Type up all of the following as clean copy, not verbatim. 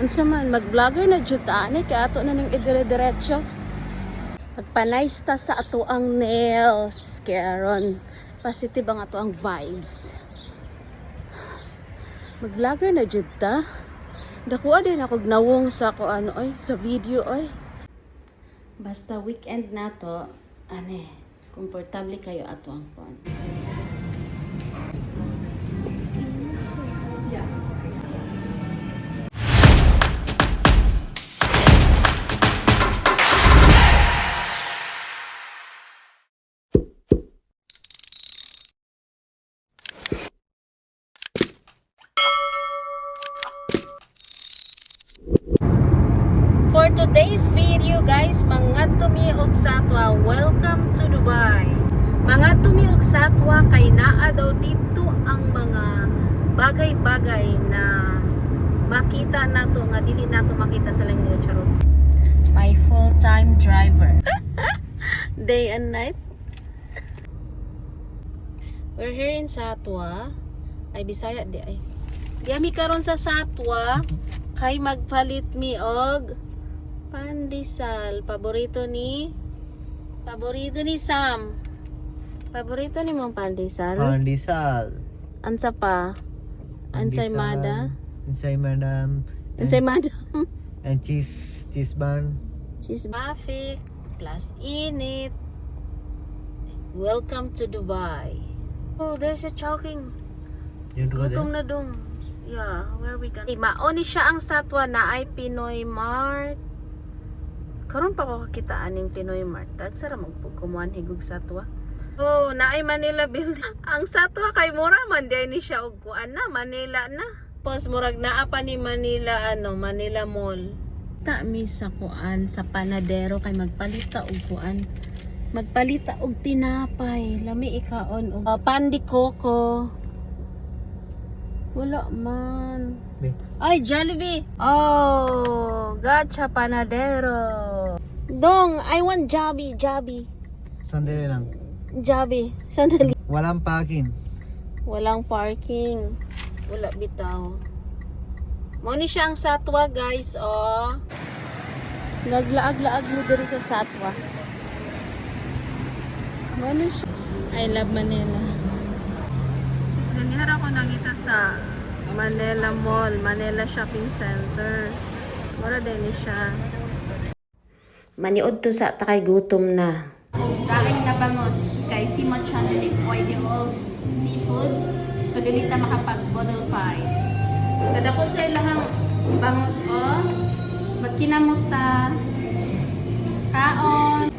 Unsa man mag-vlogger na jud ta ani kay ato na ning idire-diretso. Magpanice ta sa ato ang nails karon. Positive ang ato ang vibes. Mag-vlogger na jud ta. Dakuha din ako gnawong sa ko ano oy sa video oy. Basta weekend na to, ane, komportable kayo ato ang phone. For today's video guys, mga tumiog satwa, welcome to Dubai. Mga tumiog satwa kay naa daw dito ang mga bagay-bagay na makita nato nga dili nato makita sa langit charot. My full-time driver. Day and night. We're here in Satwa. Ay Bisaya di ay. Diami karon sa Satwa kay magpalit mi og pandesal, paborito ni Sam. Paborito ni mong pandesal? Pandesal. Ansa pa? Ensaymada? Ensaymada. Ensaymada. And cheese bun. Cheese traffic plus init. Welcome to Dubai. Oh, there's a choking. You want to go Gutom there? na dong. Yeah, where we can? Maoni siya ang Satwa na ay Pinoy Mart. Karon pa ko kakita aning Pinoy Mart. Tagsara magpugkumuan higog Satwa. Oh, naay Manila building. Ang Satwa kay mura man di ni siya og kuan na Manila na. Pos murag naa pa ni Manila Manila Mall. Ta mi sa kuan sa panadero kay magpalita og kuan. Magpalita og tinapay, lami ikaon og pandi coco. Wala man. Be. Ay, Jollibee. Oh, gotcha panadero. Dong, I want Jollibee. Sandali lang. Jollibee. Sandali. Walang parking. Walang parking. Wala bitaw. Mo ni siya ang Satwa, guys, oh. Naglaag-laag mo diri sa Satwa. Mo ni siya. I love Manila. Ganihara ko nangita sa Manila Mall, Manila Shopping Center. Mura din ni siya. Maniod to sa takay gutom na. Daing na bangos kay Simon Chandelic pwede all seafoods. So dili ta makapag bottle pie. Kada po sa ilahang bangos o magkinamot ta kaon.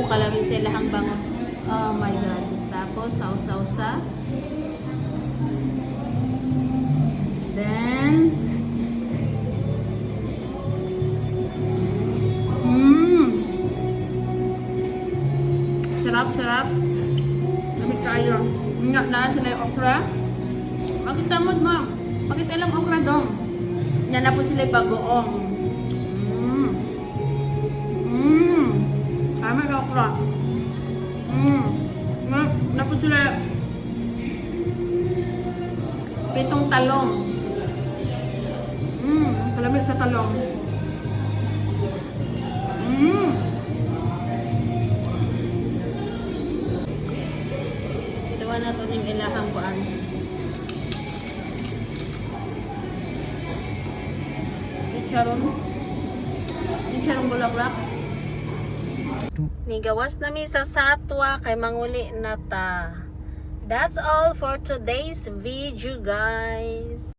Kalamin sa ilahang bangos. Oh my god. Tapos sausaw sa. Then sarap. Lamig kayo. Nga na sila yung okra. Makitamod mo. Pakita lang okra dong. Yan na po sila yung bagoong. Tama yung okra. Na po sila pritong talong. Kalamig sa talong. Ginawa natin yung ilahang kuan. Itcharong bulaklak. Nigawas nami sa Satwa kay manguli na ta. That's all for today's video, guys.